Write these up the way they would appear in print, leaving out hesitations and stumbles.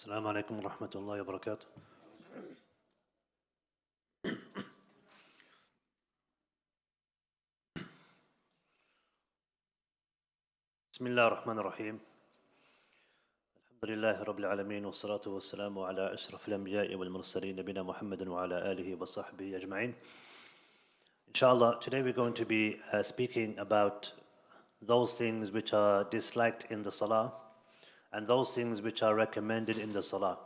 السلام عليكم ورحمة الله وبركاته. بسم الله الرحمن الرحيم. الحمد لله رب العالمين والصلاة والسلام على أشرف الأنبياء والمرسلين نبينا محمد وعلى آله وصحبه أجمعين. Inshallah, today we're going to be speaking about those things which are disliked in the Salah and those things which are recommended in the Salah.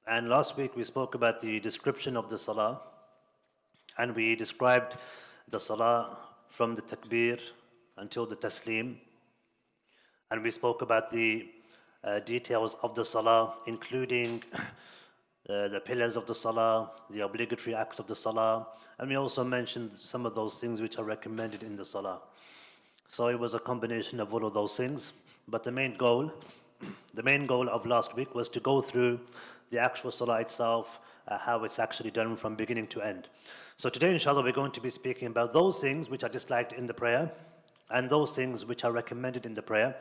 And last week we spoke about the description of the Salah, and we described the Salah from the Takbir until the Taslim. And we spoke about the details of the Salah, including the pillars of the Salah, the obligatory acts of the Salah, and we also mentioned some of those things which are recommended in the Salah. So it was a combination of all of those things, but the main goal of last week was to go through the actual Salah itself, how it's actually done from beginning to end. So today, inshallah, we're going to be speaking about those things which are disliked in the prayer and those things which are recommended in the prayer.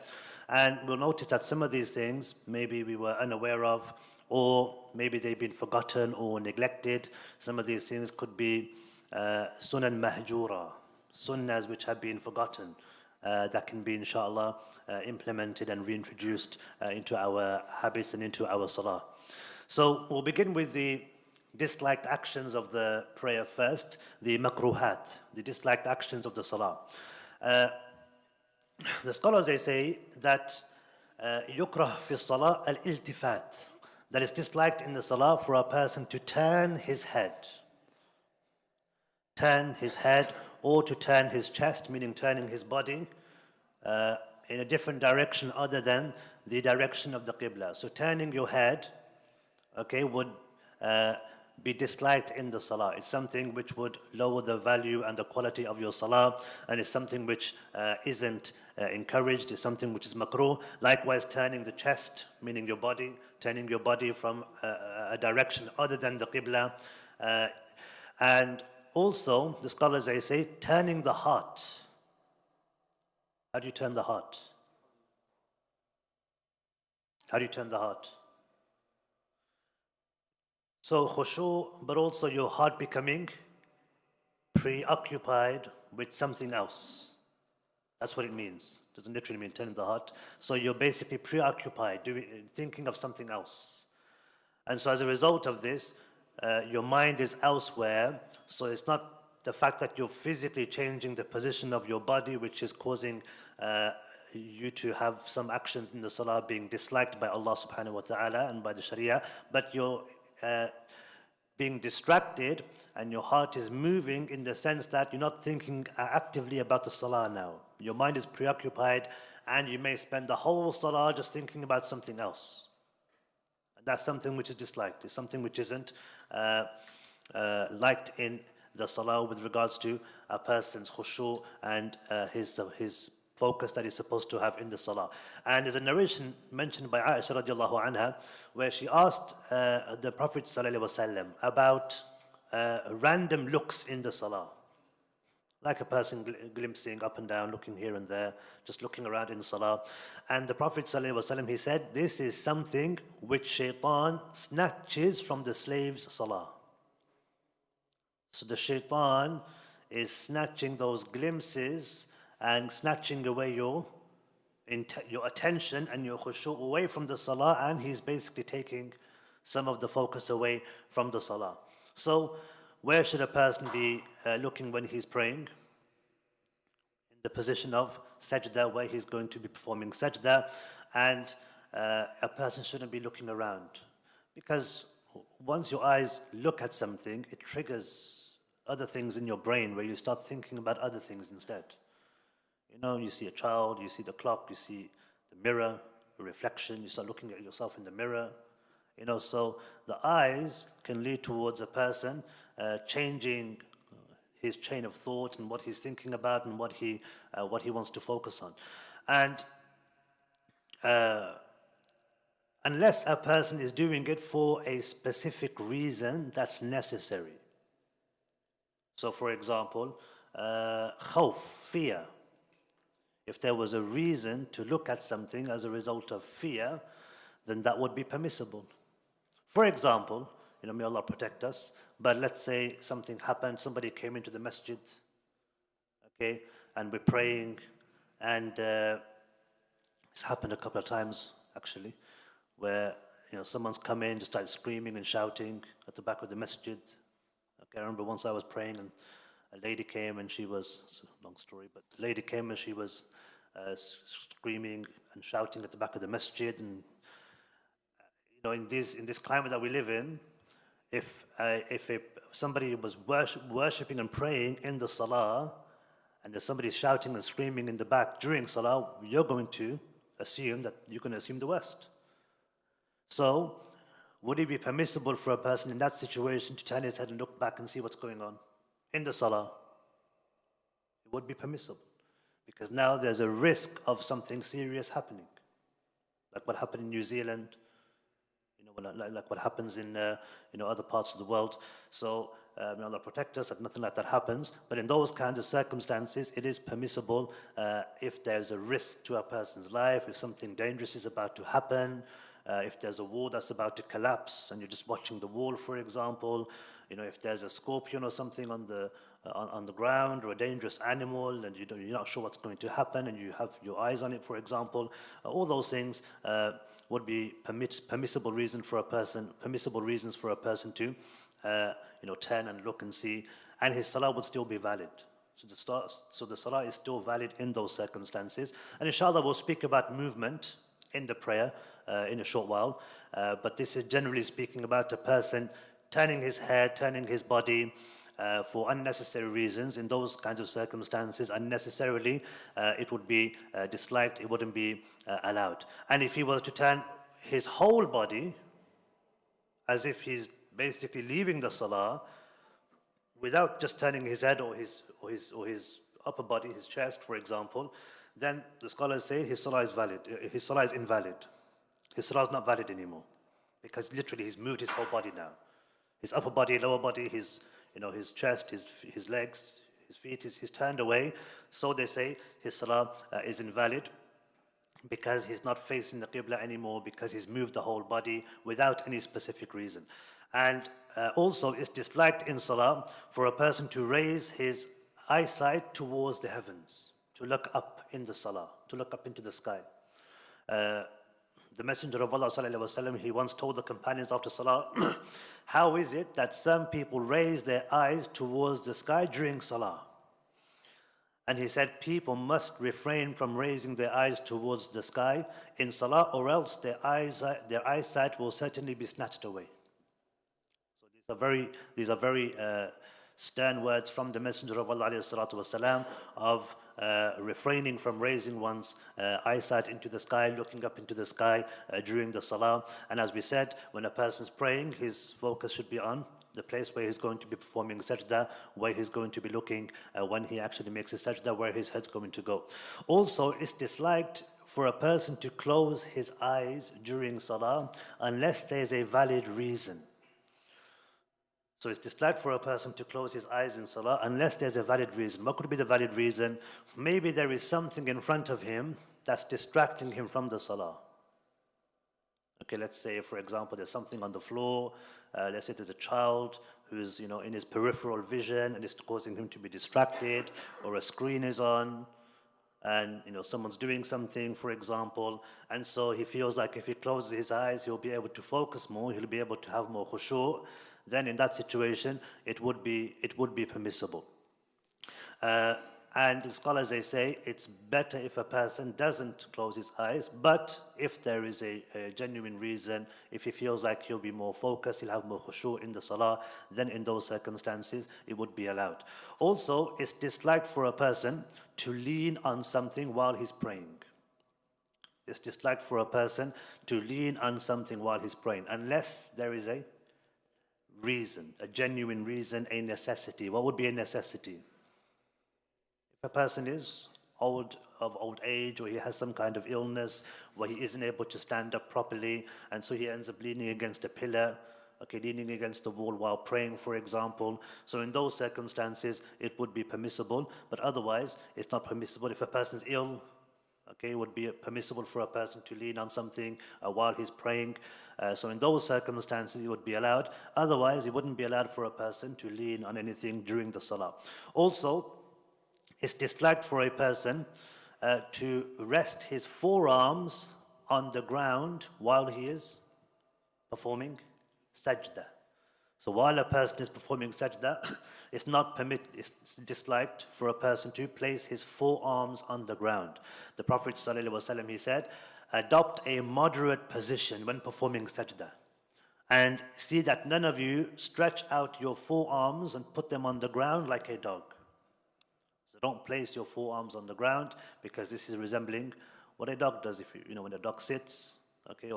And we'll notice that some of these things maybe we were unaware of, or maybe they've been forgotten or neglected. Some of these things could be sunan mahjura, sunnahs which have been forgotten, that can be, inshallah, implemented and reintroduced into our habits and into our salah. So we'll begin with the disliked actions of the prayer first, the makruhat, the disliked actions of the salah. The scholars, they say that yukrah fi salah al-iltifat, that is disliked in the salah for a person to turn his head, or to turn his chest, meaning turning his body in a different direction other than the direction of the qibla. So turning your head, okay, would be disliked in the salah. It's something which would lower the value and the quality of your salah, and it's something which isn't encouraged. It's something which is makruh. Likewise, turning the chest, meaning your body, turning your body from a direction other than the qibla. And also, the scholars, they say, turning the heart. How do you turn the heart? How do you turn the heart? So khushu', but also your heart becoming preoccupied with something else. That's what it means. It doesn't literally mean turning the heart. So you're basically preoccupied, thinking of something else. And so as a result of this, your mind is elsewhere. So it's not the fact that you're physically changing the position of your body, which is causing you to have some actions in the salah being disliked by Allah subhanahu wa ta'ala and by the sharia, but you're being distracted and your heart is moving in the sense that you're not thinking actively about the salah now. Your mind is preoccupied and you may spend the whole salah just thinking about something else. That's something which is disliked. It's something which isn't liked in the salah with regards to a person's khushu' and his focus that he's supposed to have in the salah. And there's a narration mentioned by Aisha radiallahu anha where she asked the Prophet sallallahu alaihi wasallam about random looks in the salah, like a person glimpsing up and down, looking here and there, just looking around in the salah. And the Prophet sallallahu alaihi wasallam, he said, this is something which shaitan snatches from the slave's salah. So the shaitan is snatching those glimpses and snatching away your attention and your khushu' away from the salah, and he's basically taking some of the focus away from the salah. So where should a person be looking when he's praying? In the position of sajda, where he's going to be performing sajda, and a person shouldn't be looking around, because once your eyes look at something, it triggers other things in your brain where you start thinking about other things instead. You know, you see a child, you see the clock, you see the mirror, a reflection, you start looking at yourself in the mirror. You know, so the eyes can lead towards a person changing his chain of thought and what he's thinking about and what he wants to focus on. And unless a person is doing it for a specific reason that's necessary. So for example, khawf, fear. If there was a reason to look at something as a result of fear, then that would be permissible. For example, may Allah protect us, but let's say something happened, somebody came into the masjid, okay, and we're praying, and it's happened a couple of times, actually, where someone's come in, just started screaming and shouting at the back of the masjid. Okay, I remember once I was praying, and a lady came, and she was, it's a long story, but the lady came and she was screaming and shouting at the back of the masjid. And in this climate that we live in, if somebody was worshipping and praying in the salah, and there's somebody shouting and screaming in the back during salah, you're going to assume the worst. So, would it be permissible for a person in that situation to turn his head and look back and see what's going on in the salah? It would be permissible, because now there's a risk of something serious happening, like what happened in New Zealand, like what happens in other parts of the world. So may Allah protect us that nothing like that happens. But in those kinds of circumstances, it is permissible if there's a risk to a person's life, if something dangerous is about to happen, if there's a wall that's about to collapse and you're just watching the wall, for example, if there's a scorpion or something on the ground, or a dangerous animal, and you're not sure what's going to happen, and you have your eyes on it, for example, all those things would be permissible reasons for a person to turn and look and see, and his salah would still be valid. So the salah is still valid in those circumstances. And inshallah we'll speak about movement in the prayer in a short while, but this is generally speaking about a person turning his head, turning his body for unnecessary reasons. In those kinds of circumstances, unnecessarily, it would be disliked, it wouldn't be allowed. And if he was to turn his whole body, as if he's basically leaving the salah, without just turning his head or his upper body, his chest, for example, then the scholars say his salah is valid. His salah is invalid. His salah is not valid anymore, because literally he's moved his whole body now. His upper body, lower body, his chest, his legs, his feet, he's turned away. So they say his salah is invalid, because he's not facing the Qibla anymore, because he's moved the whole body without any specific reason. And also it's disliked in salah for a person to raise his eyesight towards the heavens, to look up in the salah, to look up into the sky. The Messenger of Allah sallallahu alaihi wasallam, he once told the companions after salah, how is it that some people raise their eyes towards the sky during salah? And he said, people must refrain from raising their eyes towards the sky in salah, or else their eyesight will certainly be snatched away. So these are very stern words from the Messenger of Allah والسلام, of refraining from raising one's eyesight into the sky, looking up into the sky during the salah. And as we said, when a person's praying, his focus should be on the place where he's going to be performing sajda, where he's going to be looking when he actually makes a sajda, where his head's going to go. Also, it's disliked for a person to close his eyes during salah unless there's a valid reason. So it's disliked for a person to close his eyes in salah unless there's a valid reason. What could be the valid reason? Maybe there is something in front of him that's distracting him from the salah. Okay, let's say, for example, there's something on the floor. Let's say there's a child who's, in his peripheral vision, and it's causing him to be distracted, or a screen is on, and, someone's doing something, for example, and so he feels like if he closes his eyes, he'll be able to focus more, he'll be able to have more khushu'. Then in that situation, it would be permissible. And the scholars, they say it's better if a person doesn't close his eyes, but if there is a genuine reason, if he feels like he'll be more focused, he'll have more khushu' in the salah, then in those circumstances, it would be allowed. Also, it's disliked for a person to lean on something while he's praying. It's disliked for a person to lean on something while he's praying, unless there is a reason, a genuine reason, a necessity. What would be a necessity? If a person is of old age, or he has some kind of illness where he isn't able to stand up properly, and so he ends up leaning against a pillar, leaning against the wall while praying, for example. So in those circumstances, it would be permissible, but otherwise, it's not permissible. If a person's ill, Okay, it would be permissible for a person to lean on something while he's praying. So in those circumstances, it would be allowed. Otherwise, it wouldn't be allowed for a person to lean on anything during the salah. Also, it's disliked for a person to rest his forearms on the ground while he is performing sajda. So while a person is performing sajda, it's disliked for a person to place his forearms on the ground. The Prophet ﷺ, he said, adopt a moderate position when performing sajda. And see that none of you stretch out your forearms and put them on the ground like a dog. So don't place your forearms on the ground, because this is resembling what a dog does. If you know, when a dog sits, okay,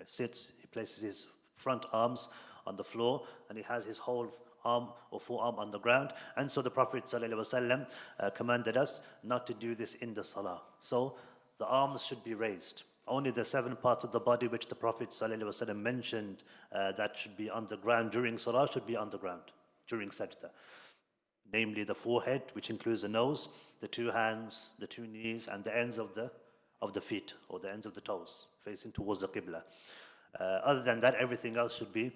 sits, he places his front arms on the floor and he has his whole arm or forearm on the ground. And so the Prophet ﷺ commanded us not to do this in the salah. So the arms should be raised. Only the 7 parts of the body which the Prophet ﷺ mentioned that should be on the ground during salah should be on the ground during sajda. Namely the forehead, which includes the nose, the 2 hands, the 2 knees, and the ends of the feet, or the ends of the toes, facing towards the qibla. Other than that, everything else should be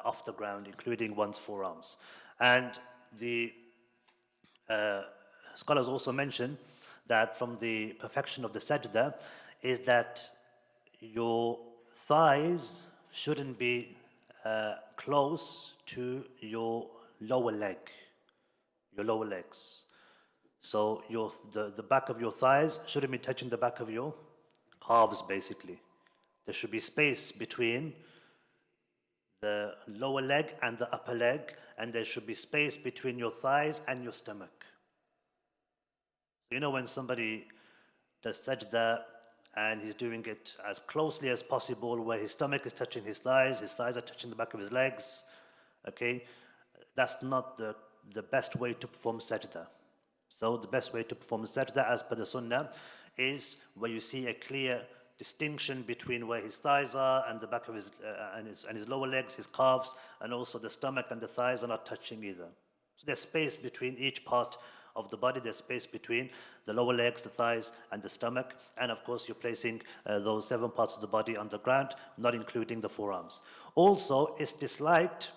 off the ground, including one's forearms. And the scholars also mention that from the perfection of the sajda is that your thighs shouldn't be close to your lower legs. So the back of your thighs shouldn't be touching the back of your calves, basically. There should be space between the lower leg and the upper leg, and there should be space between your thighs and your stomach. So you know, when somebody does sajda and he's doing it as closely as possible, where his stomach is touching his thighs are touching the back of his legs, okay, that's not the best way to perform sajda. So the best way to perform sajda as per the sunnah is where you see a clear distinction between where his thighs are and the back of his lower legs, his calves, and also the stomach and the thighs are not touching either. So there's space between each part of the body. There's space between the lower legs, the thighs, and the stomach. And of course, you're placing those 7 parts of the body on the ground, not including the forearms. Also, it's disliked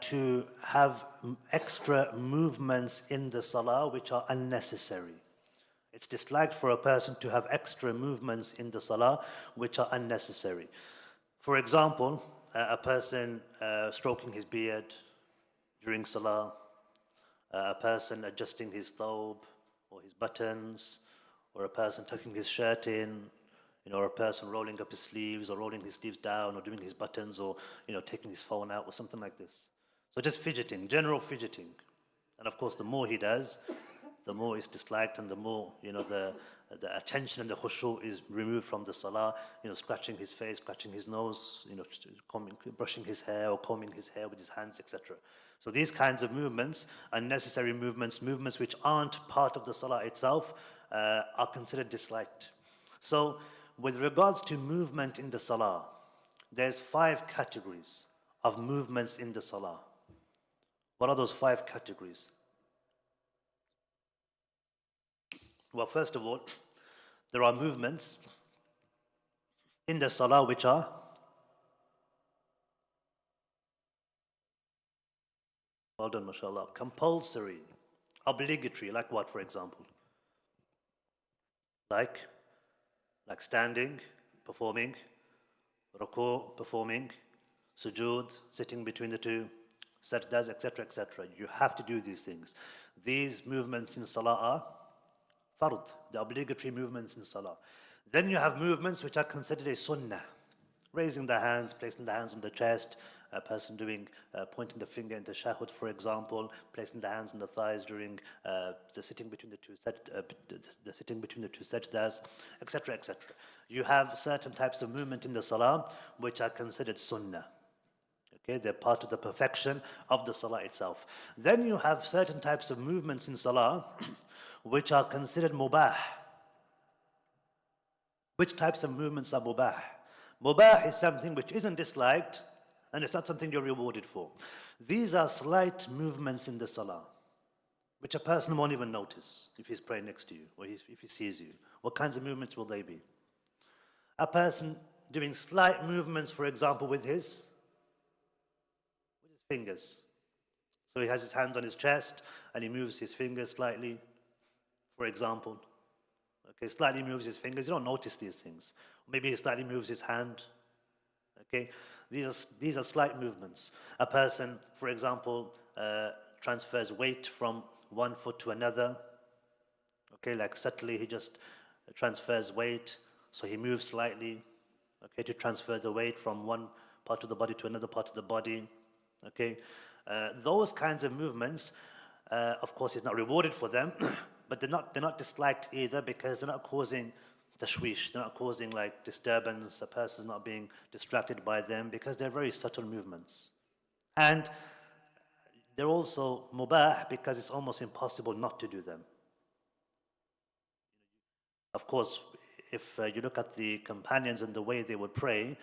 to have extra movements in the salah which are unnecessary. It's disliked for a person to have extra movements in the salah which are unnecessary. For example, a person stroking his beard during salah, a person adjusting his thobe or his buttons, or a person tucking his shirt in, or a person rolling up his sleeves or rolling his sleeves down or doing his buttons, or taking his phone out or something like this. So just fidgeting, general fidgeting. And of course, the more he does, the more it's disliked, and the more the attention and the khushu is removed from the salah. Scratching his face, scratching his nose, brushing his hair or combing his hair with his hands, etc. So these kinds of movements, unnecessary movements which aren't part of the salah itself, are considered disliked. So with regards to movement in the salah, there's 5 categories of movements in the salah. What are those 5 categories? Well, first of all, there are movements in the salah which are well done, mashallah, compulsory, obligatory. Like what, for example? Like standing, performing, ruku, performing, sujood, sitting between the 2, sajdas, etc., etc. You have to do these things. These movements in salah are fard, the obligatory movements in salah. Then you have movements which are considered a sunnah. Raising the hands, placing the hands on the chest, a person pointing the finger in the tashahhud, for example, placing the hands on the thighs during the sitting between the 2 sajdas, etc., etc. You have certain types of movement in the salah which are considered sunnah. Okay, they're part of the perfection of the salah itself. Then you have certain types of movements in salah which are considered mubah. Which types of movements are mubah? Mubah is something which isn't disliked, and it's not something you're rewarded for. These are slight movements in the salah. which a person won't even notice if he's praying next to you or if he sees you. What kinds of movements will they be? A person doing slight movements, for example, with his fingers. So he has his hands on his chest and he moves his fingers slightly, for example. Okay, slightly moves his fingers. You don't notice these things. Maybe he slightly moves his hand. Okay, these are slight movements. A person, for example, transfers weight from one foot to another. Okay, like subtly he just transfers weight, so he moves slightly. Okay, to transfer the weight from one part of the body to another part of the body. Okay, those kinds of movements, of course, he's not rewarded for them, but they're not disliked either because they're not causing tashwish, they're not causing like disturbance. A person's not being distracted by them because they're very subtle movements, and they're also mubah because it's almost impossible not to do them. Of course, if you look at the companions and the way they would pray,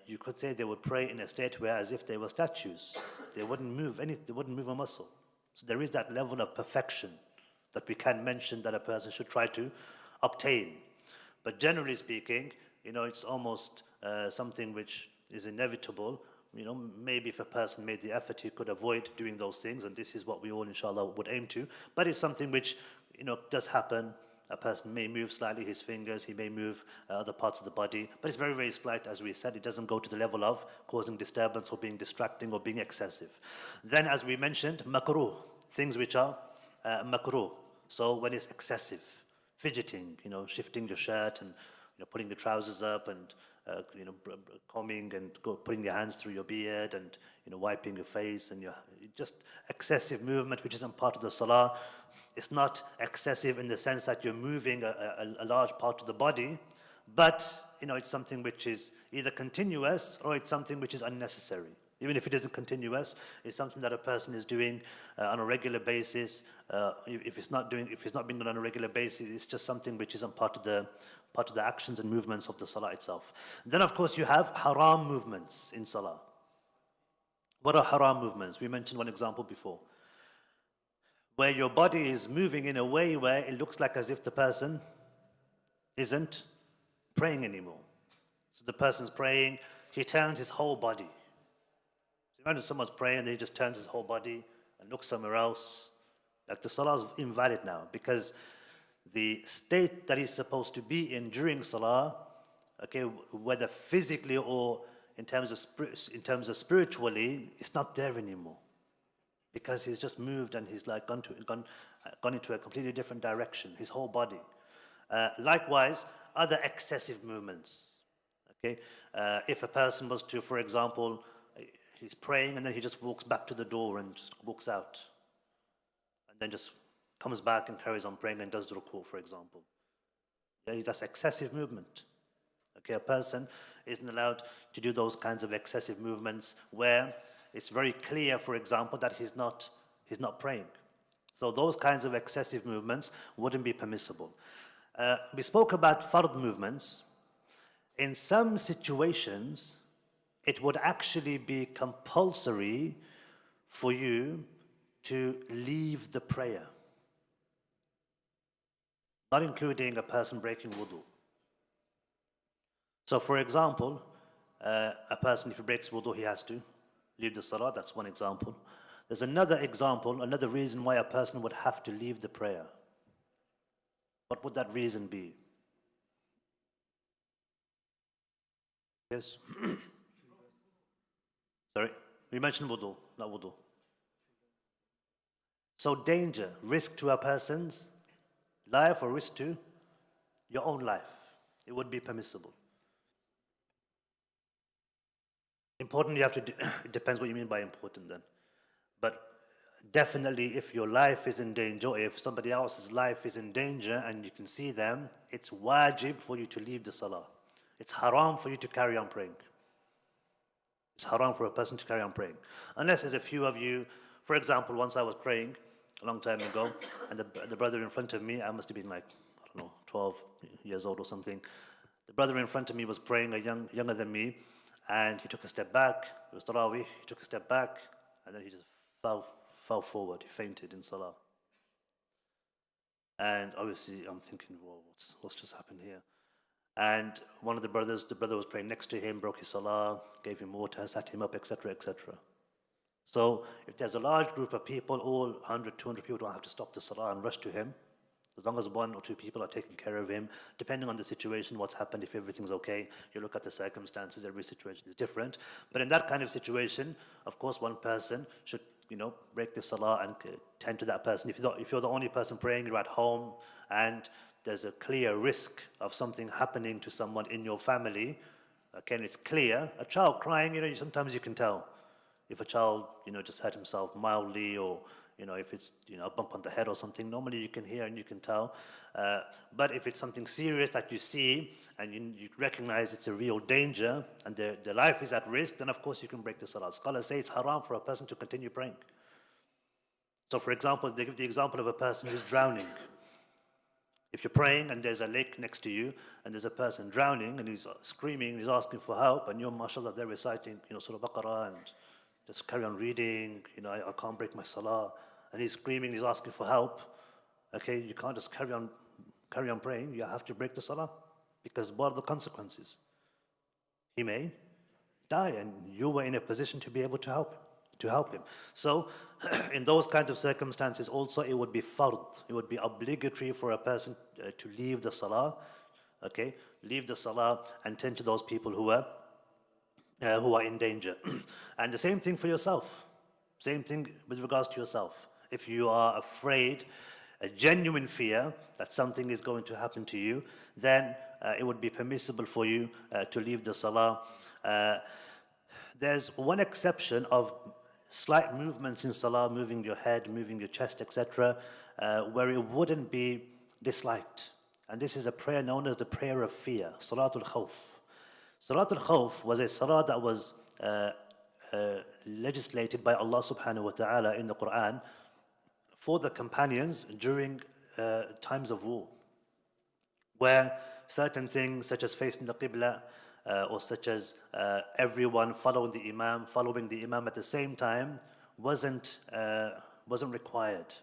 you could say they would pray in a state where as if they were statues. They wouldn't move they wouldn't move a muscle. So there is that level of perfection that we can mention that a person should try to obtain. But generally speaking, it's almost something which is inevitable. Maybe if a person made the effort, he could avoid doing those things, and this is what we all, inshallah, would aim to. But it's something which, does happen. A person may move slightly his fingers, he may move other parts of the body, but it's very, very slight, as we said. It doesn't go to the level of causing disturbance or being distracting or being excessive. Then, as we mentioned, makruh, things which are makruh. So when it's excessive, fidgeting, shifting your shirt and putting your trousers up and combing and putting your hands through your beard and wiping your face and just excessive movement which isn't part of the salah. It's not excessive in the sense that you're moving a large part of the body, but it's something which is either continuous or it's something which is unnecessary. Even if it isn't continuous, it's something that a person is doing on a regular basis. If it's not being done on a regular basis, it's just something which isn't part of the actions and movements of the salah itself. Then, of course, you have haram movements in salah. What are haram movements? We mentioned one example before, where your body is moving in a way where it looks like as if the person isn't praying anymore. So the person's praying, he turns his whole body. So imagine someone's praying and he just turns his whole body and looks somewhere else. Like the salah is invalid now because the state that he's supposed to be in during salah, okay, whether physically or in terms of spiritually, it's not there anymore. Because he's just moved and he's like gone into a completely different direction, his whole body. Likewise, other excessive movements. Okay, if a person was to, for example, he's praying and then he just walks back to the door and just walks out, and then just comes back and carries on praying and does the ruku, for example. Yeah, that's excessive movement. Okay, a person isn't allowed to do those kinds of excessive movements where it's very clear, for example, that he's not praying. So those kinds of excessive movements wouldn't be permissible. We spoke about fard movements. In some situations, it would actually be compulsory for you to leave the prayer, not including a person breaking wudu. So, for example, a person, if he breaks wudu, he has to leave the salah. That's one example. There's another example, another reason why a person would have to leave the prayer. What would that reason be? Yes? Sorry? We mentioned wudu, not wudu. So danger, risk to a person's life or risk to your own life. It would be permissible. Important, it depends what you mean by important then. But definitely if your life is in danger, or if somebody else's life is in danger and you can see them, it's wajib for you to leave the salah. It's haram for you to carry on praying. It's haram for a person to carry on praying. Unless there's a few of you, for example, once I was praying a long time ago, and the brother in front of me, I must have been like, 12 years old or something. The brother in front of me was praying, younger than me, and he took a step back. It was Tarawih. He took a step back, and then he just fell forward. He fainted in salah. And obviously, I'm thinking, well, what's just happened here? And one of the brother was praying next to him, broke his salah, gave him water, sat him up, etc., etc. So if there's a large group of people, all 100, 200 people don't have to stop the salah and rush to him. As long as one or two people are taking care of him, depending on the situation, what's happened, if everything's okay, you look at the circumstances, every situation is different. But in that kind of situation, of course, one person should, break the salah and tend to that person. If you're the only person praying, you're at home, and there's a clear risk of something happening to someone in your family, again, it's clear. A child crying, sometimes you can tell. If a child, just hurt himself mildly, or if it's a bump on the head or something, normally you can hear and you can tell. But if it's something serious that you see and you recognize it's a real danger and their life is at risk, then of course you can break the salah. Scholars say it's haram for a person to continue praying. So for example, they give the example of a person who's drowning. If you're praying and there's a lake next to you and there's a person drowning and he's screaming, he's asking for help, and you're, mashallah, they're reciting, Surah Baqarah and just carry on reading, I can't break my salah, and he's screaming, he's asking for help. Okay, you can't just carry on praying. You have to break the salah, because what are the consequences? He may die, and you were in a position to be able to help him. So, in those kinds of circumstances, also it would be fard. It would be obligatory for a person to leave the salah. Okay, leave the salah and tend to those people who are in danger. And the same thing for yourself. Same thing with regards to yourself. If you are afraid, a genuine fear that something is going to happen to you, then it would be permissible for you to leave the salah. There's one exception of slight movements in salah, moving your head, moving your chest, etc., where it wouldn't be disliked. And this is a prayer known as the prayer of fear, Salatul Khawf. Salatul Khawf was a salah that was legislated by Allah subhanahu wa ta'ala in the Quran for the companions during times of war, where certain things such as facing the Qibla or such as everyone following the Imam at the same time wasn't required.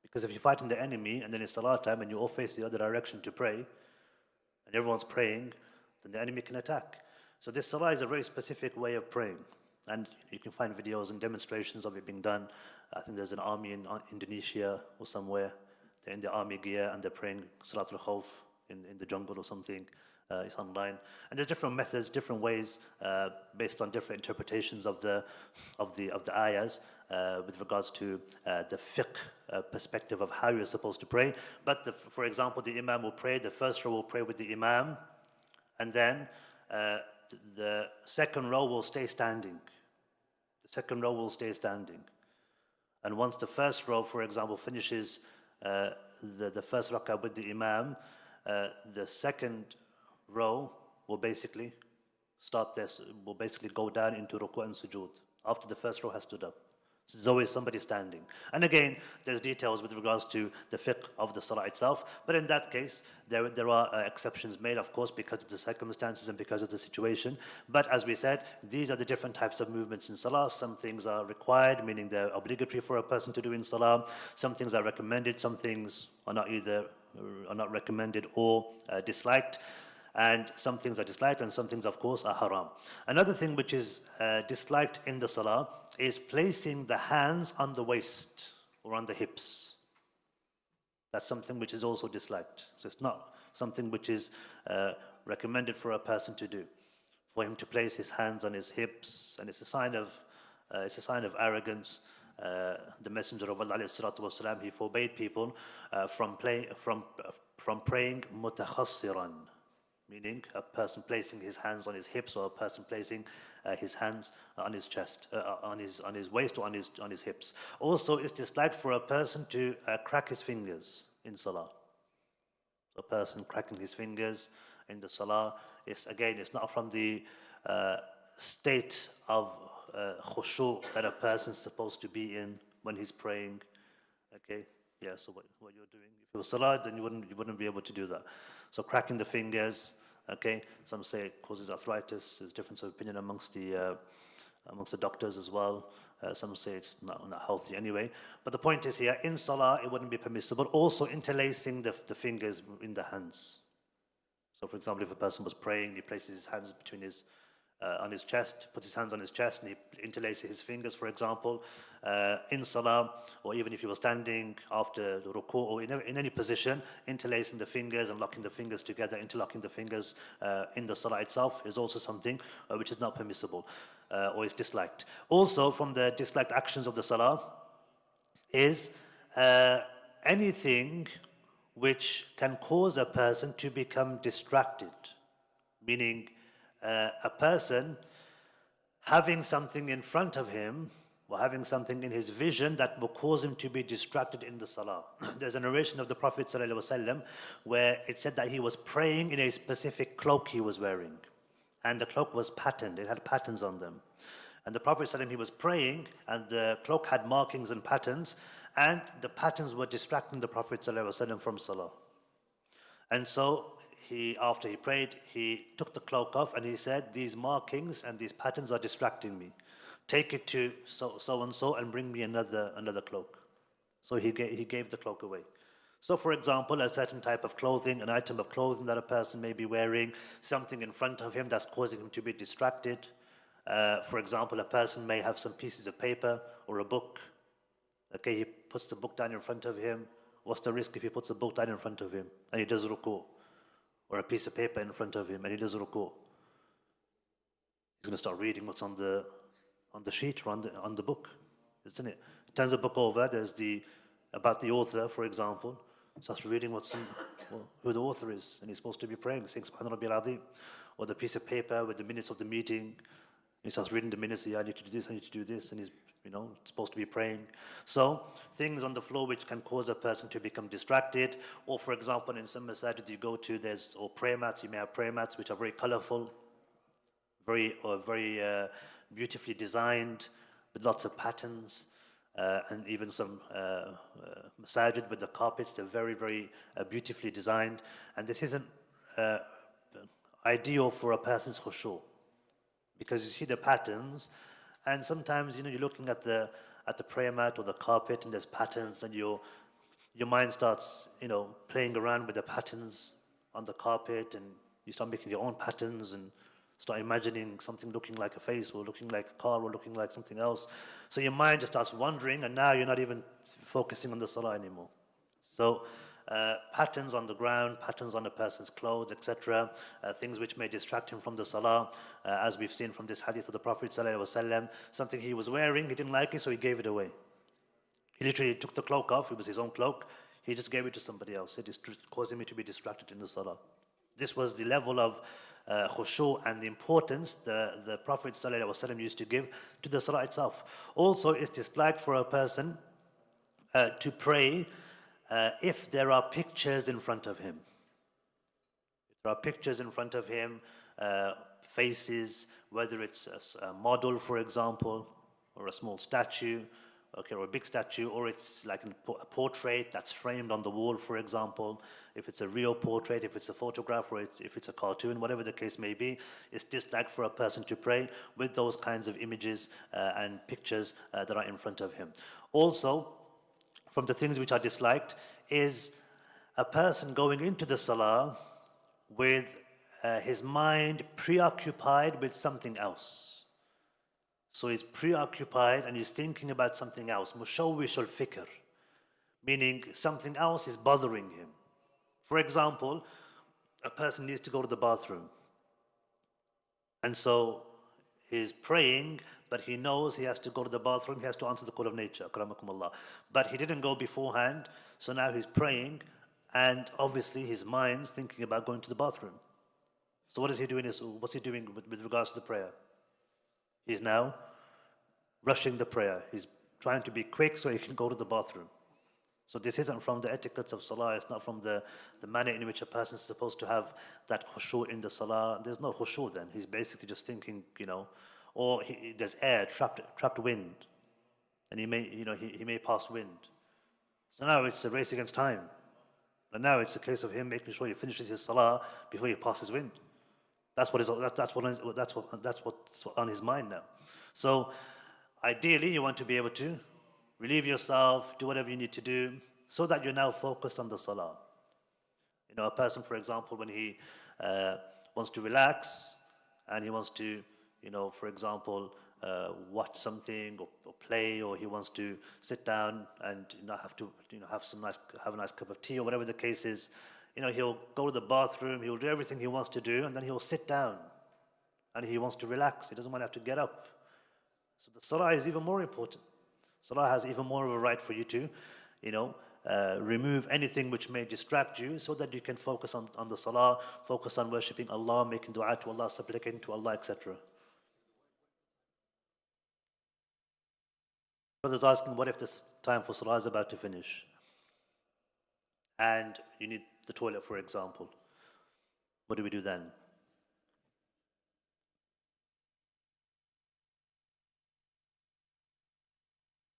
Because if you're fighting the enemy and then it's salah time and you all face the other direction to pray and everyone's praying, then the enemy can attack. So this salah is a very specific way of praying. And you can find videos and demonstrations of it being done. I think there's an army in Indonesia or somewhere. They're in the army gear and they're praying Salatul Khawf in the jungle or something. It's online. And there's different methods, different ways, based on different interpretations of the ayahs with regards to the fiqh perspective of how you're supposed to pray. But for example, the imam will pray, the first row will pray with the imam, and then the second row will stay standing. The second row will stay standing. And once the first row, for example, finishes the first rak'ah with the imam, the second row will basically go down into ruku' and sujood after the first row has stood up. So there's always somebody standing. And again, there's details with regards to the fiqh of the salah itself. But in that case, there are exceptions made, of course, because of the circumstances and because of the situation. But as we said, these are the different types of movements in salah. Some things are required, meaning they're obligatory for a person to do in salah. Some things are recommended. Some things are not recommended or disliked. And some things are disliked, and some things, of course, are haram. Another thing which is disliked in the salah is placing the hands on the waist or on the hips. That's something which is also disliked. So it's not something which is recommended for a person to do. For him to place his hands on his hips, and it's a sign of arrogance. The Messenger of Allah ﷺ, he forbade people from praying mutakhassiran, meaning a person placing his hands on his hips, or a person placing his hands on his chest, on his waist, or on his hips. Also, it's disliked for a person to crack his fingers in salah. A person cracking his fingers in the salah is, again, it's not from the state of khushu' that a person's supposed to be in when he's praying. Okay, yeah. So what you're doing, if it was salah, then you wouldn't be able to do that. So cracking the fingers, okay. Some say it causes arthritis. There's difference of opinion amongst the amongst the doctors as well. Some say it's not healthy anyway. But the point is here, in salah, it wouldn't be permissible. Also interlacing the fingers in the hands. So for example, if a person was praying, he places his hands between on his chest, puts his hands on his chest, and he interlaces his fingers, for example, in salah, or even if he was standing after the ruku, or in any position, interlacing the fingers and locking the fingers together, interlocking the fingers in the salah itself is also something which is not permissible or is disliked. Also, from the disliked actions of the salah is anything which can cause a person to become distracted, meaning a person having something in front of him or having something in his vision that will cause him to be distracted in the salah. There's a narration of the Prophet ﷺ where it said that he was praying in a specific cloak he was wearing, and the cloak was patterned, it had patterns on them. And the Prophet ﷺ, he was praying, and the cloak had markings and patterns, and the patterns were distracting the Prophet ﷺ from salah. And so after he prayed, he took the cloak off and he said, these markings and these patterns are distracting me. Take it to so and so and bring me another cloak. So he gave the cloak away. So for example, a certain type of clothing, an item of clothing that a person may be wearing, something in front of him that's causing him to be distracted. For example, a person may have some pieces of paper or a book. Okay, he puts the book down in front of him. What's the risk if he puts a book down in front of him and he does ruku? Or a piece of paper in front of him and he does ruku? He's going to start reading what's on the sheet or on the book, isn't it? He turns the book over, there's about the author, for example, starts reading who the author is, and he's supposed to be praying, saying Subhana Rabbiyal Azim, or the piece of paper with the minutes of the meeting. He starts reading the minutes, I need to do this, I need to do this, and he's supposed to be praying. So things on the floor which can cause a person to become distracted, or for example, in some masajid you go to, or prayer mats, you may have prayer mats which are very colorful, very beautifully designed, with lots of patterns, and even some masajid with the carpets, they're very, very beautifully designed. And this isn't ideal for a person's khushu', because you see the patterns, and sometimes you're looking at the prayer mat or the carpet, and there's patterns, and your mind starts playing around with the patterns on the carpet, and you start making your own patterns and start imagining something looking like a face or looking like a car or looking like something else. So your mind just starts wandering, and now you're not even focusing on the salah anymore. So patterns on the ground, patterns on a person's clothes, etc., things which may distract him from the salah, as we've seen from this hadith of the Prophet ﷺ, something he was wearing, he didn't like it, so he gave it away. He literally took the cloak off, it was his own cloak, he just gave it to somebody else. It caused him to be distracted in the salah. This was the level of khushu' and the importance the Prophet ﷺ used to give to the salah itself. Also, it's disliked for a person to pray if there are pictures in front of him. If there are pictures in front of him, faces, whether it's a model, for example, or a small statue, okay, or a big statue, or it's like a portrait that's framed on the wall, for example. If it's a real portrait, if it's a photograph, or if it's a cartoon, whatever the case may be, it's disliked for a person to pray with those kinds of images and pictures that are in front of him. Also, from the things which are disliked is a person going into the salah with his mind preoccupied with something else. So he's preoccupied and he's thinking about something else. Mushawwish al-fikr, meaning something else is bothering him. For example, a person needs to go to the bathroom. And so he's praying, but he knows he has to go to the bathroom, he has to answer the call of nature, akramakumullah. But he didn't go beforehand, so now he's praying, and obviously his mind's thinking about going to the bathroom. So what is he doing? What's he doing with regards to the prayer? He's now rushing the prayer. He's trying to be quick so he can go to the bathroom. So this isn't from the etiquettes of salah, it's not from the manner in which a person is supposed to have that khushu' in the salah. There's no khushu' then. He's basically just thinking, or there's air, trapped wind, and he may pass wind. So now it's a race against time. And now it's a case of him making sure he finishes his salah before he passes wind. That's what's on his mind now. So, ideally, you want to be able to relieve yourself, do whatever you need to do, so that you're now focused on the salah. You know, a person, for example, when he wants to relax and he wants to, you know, for example, watch something or play, or he wants to sit down and not have to, you know, have a nice cup of tea or whatever the case is. You know, he'll go to the bathroom, he'll do everything he wants to do, and then he'll sit down and he wants to relax. He doesn't want to have to get up. So the salah is even more important. Salah has even more of a right for you to, you know, remove anything which may distract you, so that you can focus on the salah, focus on worshipping Allah, making dua to Allah, supplicating to Allah, etc. Brothers asking, what if this time for salah is about to finish and you need the toilet, for example? What do we do then?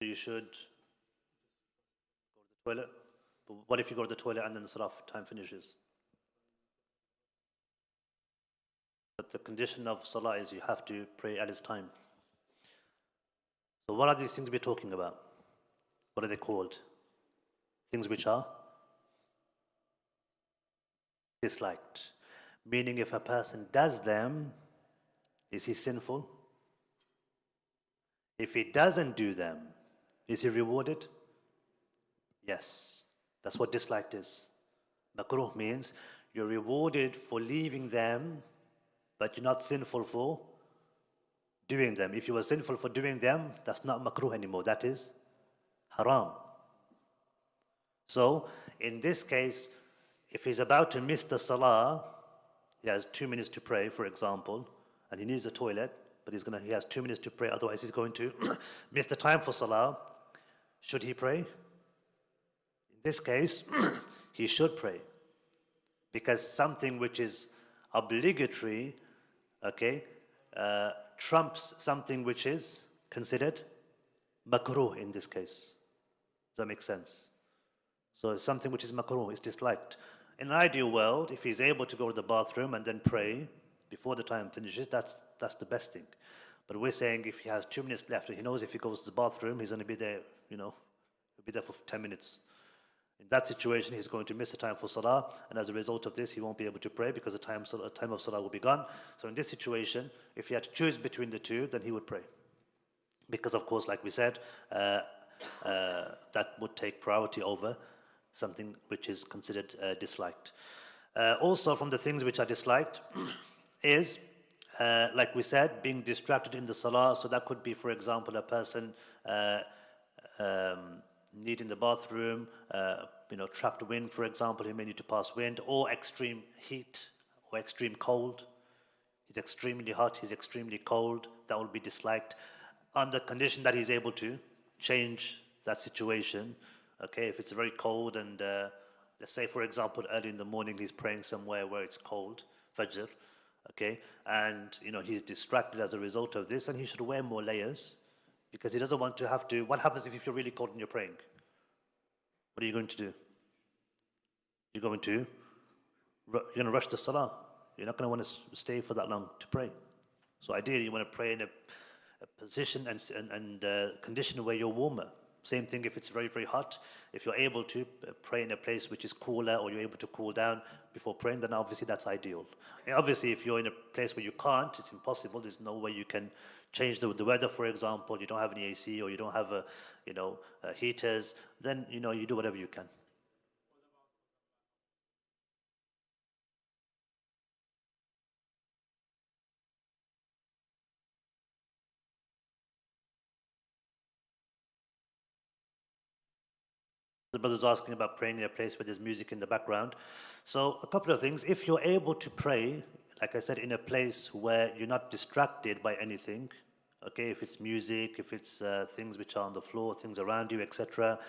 You should go to the toilet. But what if you go to the toilet and then the salah time finishes? But the condition of salah is you have to pray at its time. So what are these things we're talking about? What are they called? Things which are disliked. Meaning, if a person does them, is he sinful? If he doesn't do them, is he rewarded? Yes. That's what disliked is. Makruh means you're rewarded for leaving them, but you're not sinful for doing them. If you were sinful for doing them, that's not makruh anymore. That is haram. So, in this case, if he's about to miss the salah, he has 2 minutes to pray, for example, and he needs a toilet, but he has 2 minutes to pray, otherwise he's going to miss the time for salah. Should he pray? In this case, he should pray, because something which is obligatory, okay, trumps something which is considered makruh in this case. Does that make sense? So something which is makruh is disliked. In an ideal world, if he's able to go to the bathroom and then pray before the time finishes, that's the best thing. But we're saying if he has 2 minutes left, and he knows if he goes to the bathroom, he's going to be there, you know, he'll be there for 10 minutes. In that situation, he's going to miss the time for salah, and as a result of this, he won't be able to pray because the time of salah will be gone. So in this situation, if he had to choose between the two, then he would pray. Because of course, like we said, that would take priority over something which is considered disliked. Also, from the things which are disliked is, like we said, being distracted in the salah. So that could be, for example, a person needing the bathroom, you know, trapped wind, for example, he may need to pass wind, or extreme heat or extreme cold. He's extremely hot, he's extremely cold, that will be disliked, on the condition that he's able to change that situation. Okay, if it's very cold and let's say, for example, early in the morning he's praying somewhere where it's cold, Fajr, okay, and you know he's distracted as a result of this, and he should wear more layers, because he doesn't want to have to. What happens if you feel really cold and you're praying? What are you going to do? You're going to rush the salah. You're not going to want to stay for that long to pray. So ideally, you want to pray in a position and condition where you're warmer. Same thing if it's very, very hot. If you're able to pray in a place which is cooler, or you're able to cool down before praying, then obviously that's ideal. And obviously, if you're in a place where you can't, it's impossible. There's no way you can change the weather, for example. You don't have any AC, or you don't have heaters. Then you do whatever you can. The brother's asking about praying in a place where there's music in the background. So a couple of things. If you're able to pray, like I said, in a place where you're not distracted by anything, okay, if it's music, if it's things which are on the floor, things around you, etc.,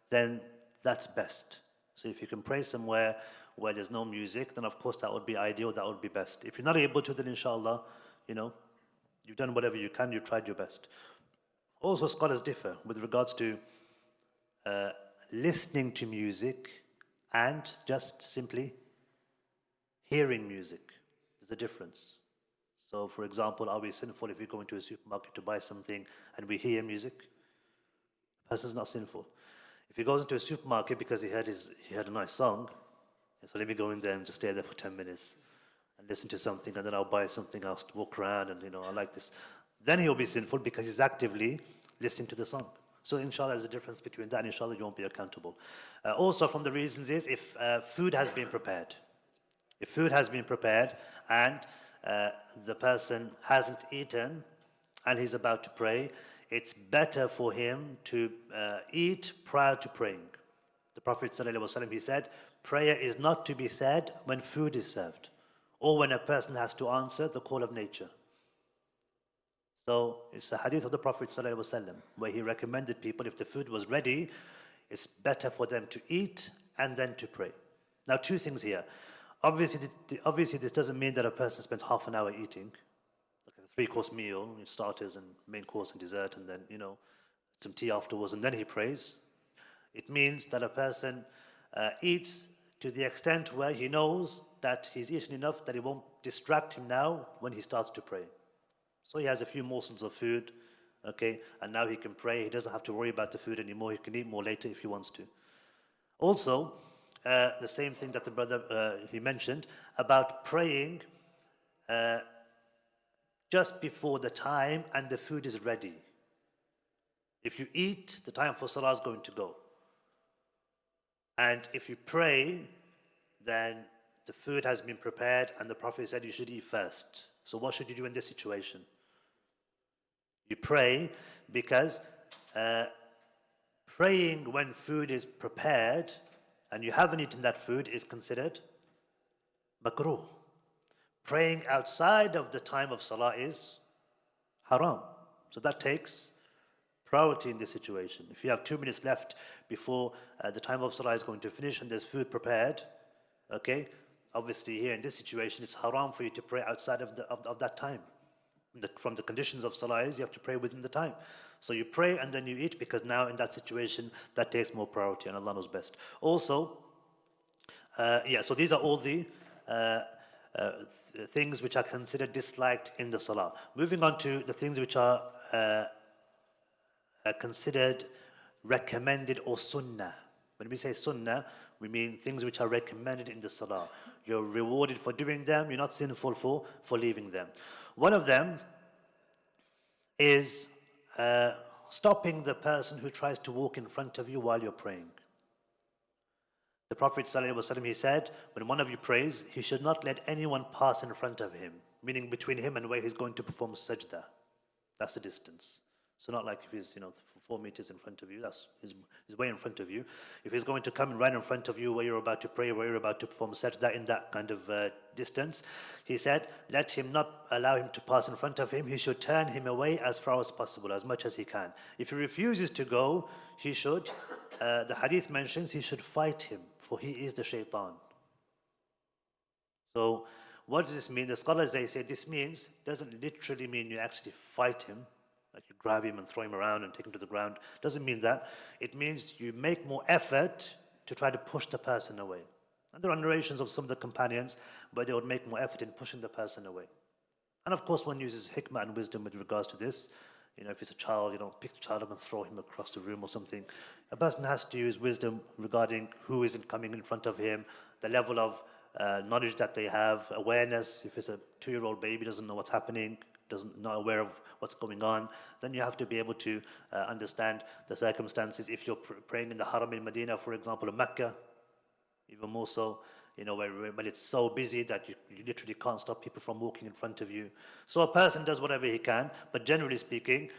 then that's best. So if you can pray somewhere where there's no music, then of course that would be ideal, that would be best. If you're not able to, then inshallah, you've done whatever you can, you've tried your best. Also, scholars differ with regards to listening to music and just simply hearing music. There's a difference. So, for example, are we sinful if we go into a supermarket to buy something and we hear music? The person's not sinful. If he goes into a supermarket because he heard a nice song, so let me go in there and just stay there for 10 minutes and listen to something, and then I'll buy something else to walk around, and I like this. Then he'll be sinful because he's actively listening to the song. So inshallah, there's a difference between that, and inshallah, you won't be accountable. Also, from the reasons is if food has been prepared. If food has been prepared and the person hasn't eaten and he's about to pray, it's better for him to eat prior to praying. The Prophet ﷺ, he said, prayer is not to be said when food is served or when a person has to answer the call of nature. So it's a hadith of the Prophet ﷺ where he recommended people, if the food was ready, it's better for them to eat and then to pray. Now, two things here. Obviously, this doesn't mean that a person spends half an hour eating, like a 3-course meal, starters and main course and dessert, and then, some tea afterwards, and then he prays. It means that a person eats to the extent where he knows that he's eaten enough that it won't distract him now when he starts to pray. So he has a few morsels of food, okay, and now he can pray. He doesn't have to worry about the food anymore. He can eat more later if he wants to. Also, the same thing that the brother he mentioned about praying just before the time and the food is ready. If you eat, the time for salah is going to go. And if you pray, then the food has been prepared and the Prophet said you should eat first. So what should you do in this situation? You pray because praying when food is prepared and you haven't eaten that food is considered makruh. Praying outside of the time of salah is haram. So that takes priority in this situation. If you have 2 minutes left before the time of salah is going to finish and there's food prepared, okay, obviously here in this situation it's haram for you to pray outside of that time. From the conditions of salah is you have to pray within the time. So you pray and then you eat, because now in that situation that takes more priority and Allah knows best. Also, so these are all the things which are considered disliked in the salah. Moving on to the things which are considered recommended or sunnah. When we say sunnah, we mean things which are recommended in the salah. You're rewarded for doing them, you're not sinful for leaving them. One of them is stopping the person who tries to walk in front of you while you're praying. The Prophet ﷺ, he said, when one of you prays, he should not let anyone pass in front of him, meaning between him and where he's going to perform sajda. That's the distance. So not like if he's 4 meters in front of you, that's his way in front of you. If he's going to come right in front of you where you're about to pray, where you're about to perform sajda, in that kind of distance, he said, let him not allow him to pass in front of him. He should turn him away as far as possible, as much as he can. If he refuses to go, he should, the hadith mentions, he should fight him, for he is the shaitan. So what does this mean? The scholars, they say this doesn't literally mean you actually fight him, like you grab him and throw him around and take him to the ground. Doesn't mean that. It means you make more effort to try to push the person away. And there are narrations of some of the companions where they would make more effort in pushing the person away. And of course, one uses hikmah and wisdom with regards to this. If it's a child, pick the child up and throw him across the room or something. A person has to use wisdom regarding who isn't coming in front of him, the level of knowledge that they have, awareness. If it's a 2-year-old baby, doesn't know what's happening, not aware of what's going on, then you have to be able to understand the circumstances. If you're praying in the Haram in Medina, for example, in Mecca, even more so, when it's so busy that you literally can't stop people from walking in front of you. So a person does whatever he can, but generally speaking,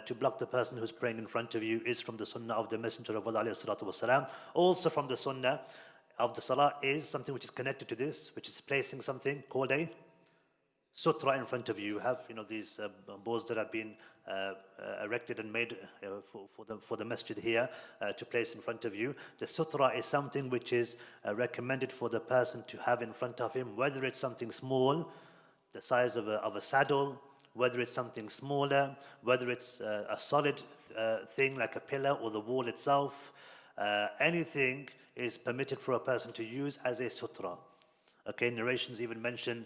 to block the person who's praying in front of you is from the sunnah of the Messenger of Allah ﷺ. Also from the sunnah of the salah is something which is connected to this, which is placing something called a sutra in front of you. You have these boards that have been erected and made for the masjid here to place in front of you. The sutra is something which is recommended for the person to have in front of him, whether it's something small, the size of a saddle, whether it's something smaller, whether it's a solid thing like a pillar or the wall itself. Anything is permitted for a person to use as a sutra. Okay, narrations even mention,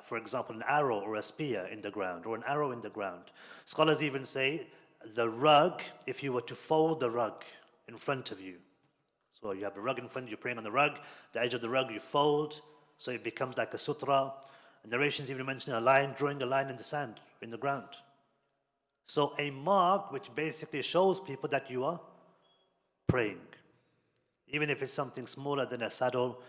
for example, an arrow or a spear in the ground, or an arrow in the ground. Scholars even say the rug, if you were to fold the rug in front of you. So you have the rug in front, you're praying on the rug, the edge of the rug you fold, so it becomes like a sutra. Narrations even mention a line, drawing a line in the sand, in the ground. So a mark which basically shows people that you are praying. Even if it's something smaller than a saddle,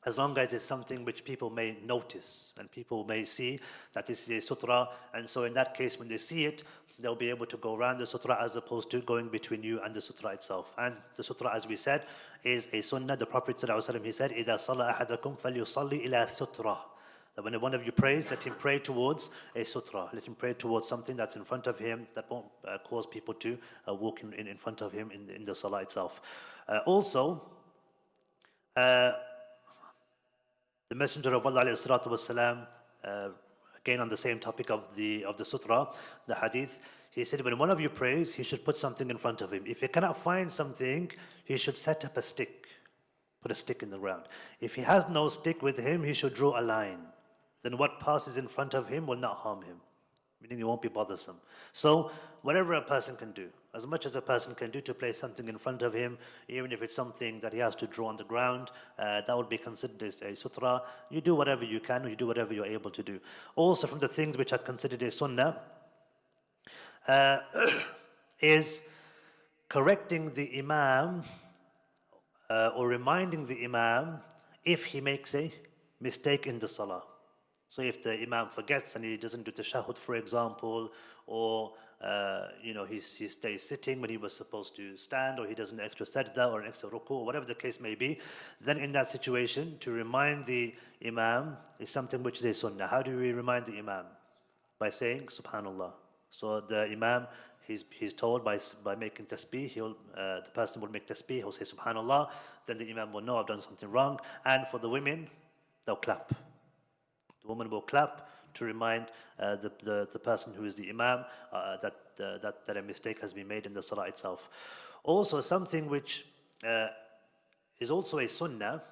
as long as it's something which people may notice and people may see that this is a sutra, and so in that case, when they see it, they'll be able to go around the sutra as opposed to going between you and the sutra itself. And the sutra, as we said, is a sunnah. The Prophet ﷺ, he said, إِذَا صَلَّى أَحَدَكُمْ فَلْيُصَلِّ إِلَى sutra. That when one of you prays, let him pray towards a sutra. Let him pray towards something that's in front of him that won't cause people to walk in front of him in the salah itself. Also, the Messenger of Allah والسلام, again on the same topic of the sutra, the hadith, he said when one of you prays, he should put something in front of him. If he cannot find something, he should set up a stick, put a stick in the ground. If he has no stick with him, he should draw a line. Then what passes in front of him will not harm him, meaning it won't be bothersome. So whatever a person can do, as much as a person can do to place something in front of him, even if it's something that he has to draw on the ground, that would be considered as a sutra. You do whatever you can, or you do whatever you're able to do. Also from the things which are considered a sunnah, is correcting the imam or reminding the imam if he makes a mistake in the salah. So if the imam forgets and he doesn't do tashahhud, for example, or he stays sitting when he was supposed to stand, or he does an extra sajda or an extra ruku, or whatever the case may be, then in that situation, to remind the imam is something which is a sunnah. How do we remind the imam? By saying subhanallah. So the imam, he's told by making tasbih, the person will make tasbih, he'll say subhanallah, then the imam will know I've done something wrong. And for the women, they'll clap. The woman will clap to remind the person who is the imam that a mistake has been made in the salah itself. Also, something which is also a sunnah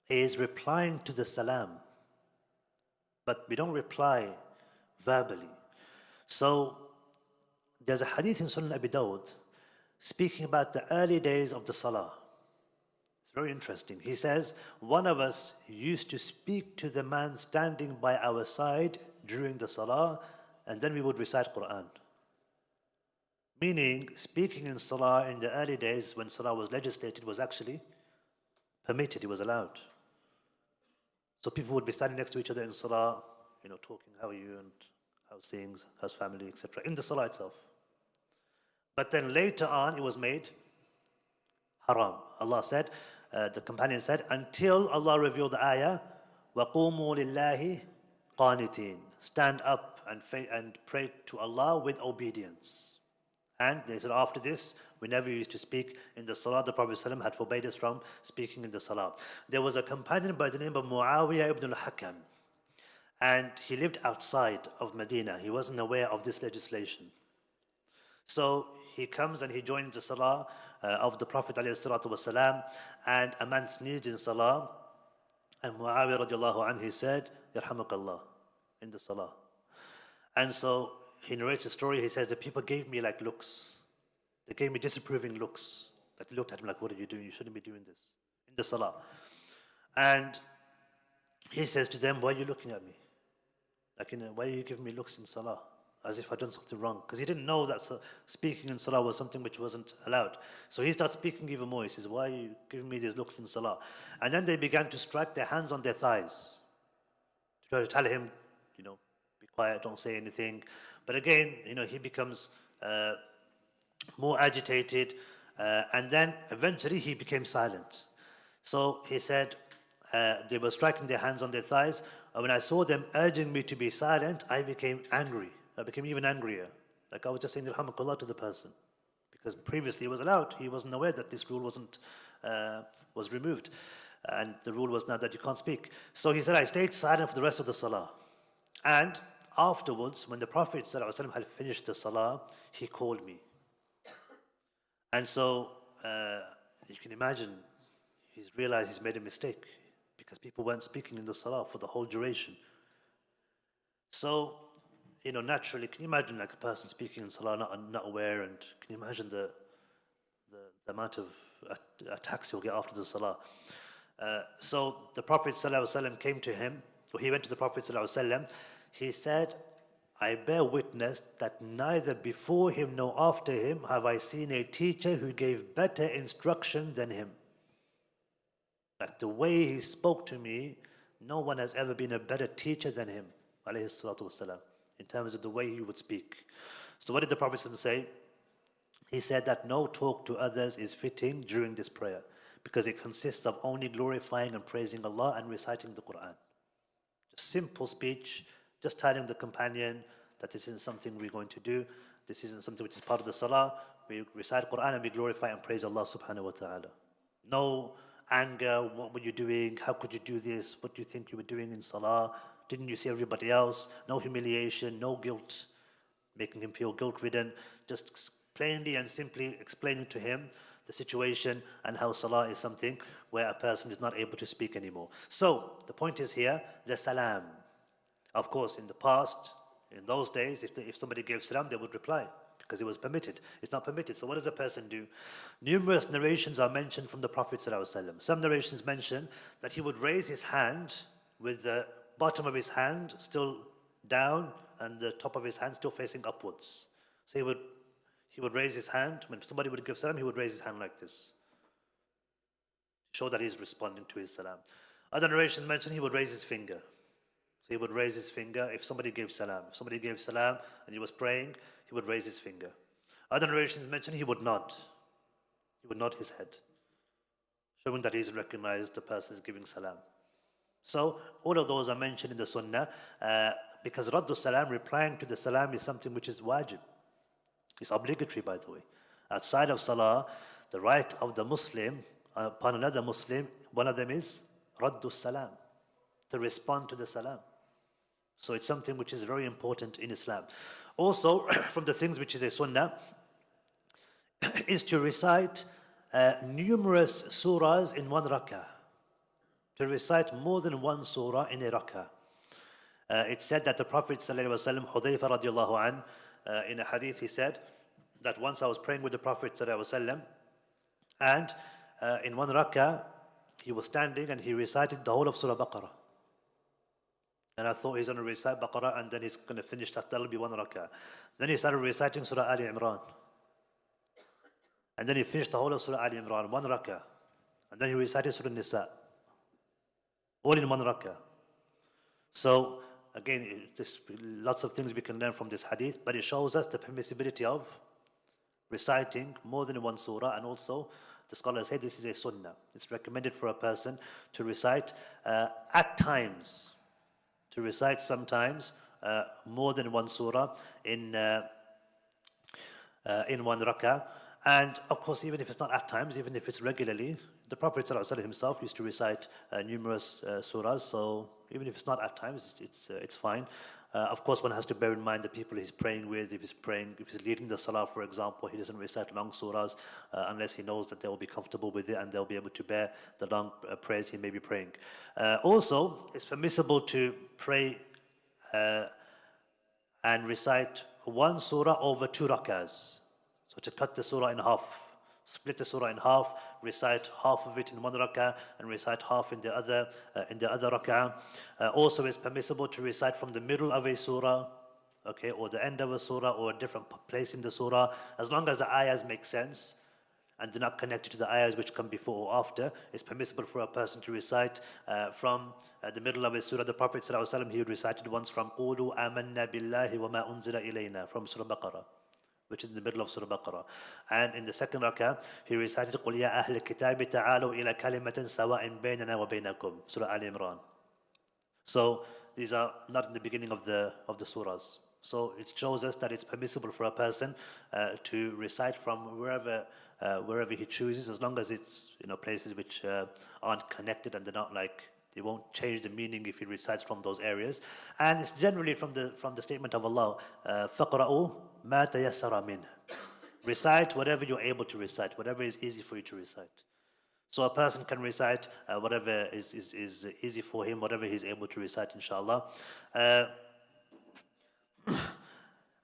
is replying to the salam. But we don't reply verbally. So there's a hadith in Sunan Abi Dawud speaking about the early days of the salah. It's very interesting. He says, one of us used to speak to the man standing by our side during the salah, and then we would recite Quran. Meaning, speaking in salah in the early days when salah was legislated was actually permitted, it was allowed. So people would be standing next to each other in salah, talking, how are you, and how's things, how's family, etc., in the salah itself. But then later on, it was made haram. Allah said, the companion said, until Allah revealed the ayah, وَقُومُوا لِلَّهِ قَانِتِينَ. Stand up and pray to Allah with obedience. And they said, after this, we never used to speak in the salah. The Prophet ﷺ had forbade us from speaking in the salah. There was a companion by the name of Muawiyah ibn al-Hakam. And he lived outside of Medina. He wasn't aware of this legislation. So he comes and he joins the salah of the Prophet ﷺ, and a man sneezed in salah, and Muawiyah radiallahu anhu, he said, Yarhamukallah, in the salah. And so he narrates a story. He says the people gave me like looks. They gave me disapproving looks. Like they looked at him like, what are you doing? You shouldn't be doing this in the salah. And he says to them, why are you looking at me? Like, why are you giving me looks in salah? As if I'd done something wrong. Because he didn't know that speaking in salah was something which wasn't allowed. So he starts speaking even more. He says, why are you giving me these looks in salah? And then they began to strike their hands on their thighs, to try to tell him, be quiet, don't say anything. But again, he becomes more agitated. And then eventually he became silent. So he said, they were striking their hands on their thighs. And when I saw them urging me to be silent, I became angry. I became even angrier. Like I was just saying, Alhamdulillah, to the person. Because previously it was allowed. He wasn't aware that this rule was removed. And the rule was now that you can't speak. So he said, I stayed silent for the rest of the salah. And afterwards, when the Prophet ﷺ had finished the salah, he called me. And so, you can imagine, he's realized he's made a mistake because people weren't speaking in the salah for the whole duration. So, naturally, can you imagine like a person speaking in salah not aware, and can you imagine the amount of attacks he'll get after the salah? So the Prophet ﷺ came to him, or he went to the Prophet ﷺ. He said, I bear witness that neither before him nor after him have I seen a teacher who gave better instruction than him. Like the way he spoke to me, no one has ever been a better teacher than him, alayhi salatu wasalam, in terms of the way he would speak. So what did the Prophet say? He said that no talk to others is fitting during this prayer, because it consists of only glorifying and praising Allah and reciting the Quran. Just simple speech, just telling the companion that this isn't something we're going to do, this isn't something which is part of the salah. We recite Quran and we glorify and praise Allah subhanahu wa ta'ala. No anger, what were you doing? How could you do this? What do you think you were doing in salah? Didn't you see everybody else? No humiliation, no guilt, making him feel guilt-ridden. Just plainly and simply explaining to him the situation and how salah is something where a person is not able to speak anymore. So the point is here, the salam. Of course, in the past, in those days, if somebody gave salam, they would reply because it was permitted. It's not permitted. So what does a person do? Numerous narrations are mentioned from the Prophet ﷺ. Some narrations mention that he would raise his hand with the bottom of his hand still down and the top of his hand still facing upwards. So he would raise his hand. When somebody would give salam, he would raise his hand like this, show that he's responding to his salam. Other narrations mention he would raise his finger. So he would raise his finger if somebody gave salam. If somebody gave salam and he was praying, he would raise his finger. Other narrations mention he would nod. He would nod his head, showing that he's recognized the person is giving salam. So all of those are mentioned in the sunnah because raddu salam, replying to the salam, is something which is wajib. It's obligatory, by the way. Outside of salah, the right of the Muslim upon another Muslim, one of them is raddu salam, to respond to the salam. So it's something which is very important in Islam. Also, from the things which is a sunnah, is to recite numerous surahs in one rak'ah. To recite more than one surah in a rak'ah. It's said that the Prophet ﷺ, Hudayfa radiallahu an, in a hadith he said that once I was praying with the Prophet ﷺ, and in one rak'ah he was standing and he recited the whole of Surah Baqarah. And I thought he's going to recite Baqarah and then he's going to finish that. That'll be one rak'ah. Then he started reciting Surah Ali Imran. And then he finished the whole of Surah Ali Imran, one rak'ah. And then he recited Surah Nisa, all in one rak'ah. So, again, there's lots of things we can learn from this hadith, but it shows us the permissibility of reciting more than one surah, and also the scholars say this is a sunnah. It's recommended for a person to recite at times, to recite sometimes more than one surah in one rak'ah. And of course, even if it's not at times, even if it's regularly, the Prophet ﷺ himself used to recite numerous surahs. So even if it's not at times, it's fine. Of course, one has to bear in mind the people he's praying with. If he's leading the salah, for example, he doesn't recite long surahs unless he knows that they will be comfortable with it and they'll be able to bear the long prayers he may be praying. Also, it's permissible to pray and recite one surah over 2 rak'ahs. So to cut the surah in half, split the surah in half, recite half of it in one rak'ah and recite half in the other rak'ah. Also, it's permissible to recite from the middle of a surah, okay, or the end of a surah, or a different place in the surah, as long as the ayahs make sense and they're not connected to the ayahs which come before or after. It's permissible for a person to recite from the middle of a surah. The Prophet ﷺ, he recited once from قُولُوا آمَنَّا بِاللَّهِ وَمَا أُنزِلَ إِلَيْنَا, from Surah Baqarah, which is in the middle of Surah Baqarah. And in the second rak'ah, he recited قُلْ يَا أَهْلَ الْكِتَابِ تَعَالُوا إِلَى كَلِمَةٍ سَوَاءٍ بَيْنَنَا وَبَيْنَكُمْ, Surah Ali Imran. So these are not in the beginning of the surahs. So it shows us that it's permissible for a person to recite from wherever he chooses, as long as it's places which aren't connected and they're not like, they won't change the meaning if he recites from those areas. And it's generally from the statement of Allah, فَقْرَأُوا مَا تَيَسَّرَ مِنْهُ. Recite whatever you're able to recite, whatever is easy for you to recite. So a person can recite whatever is easy for him, whatever he's able to recite, inshallah.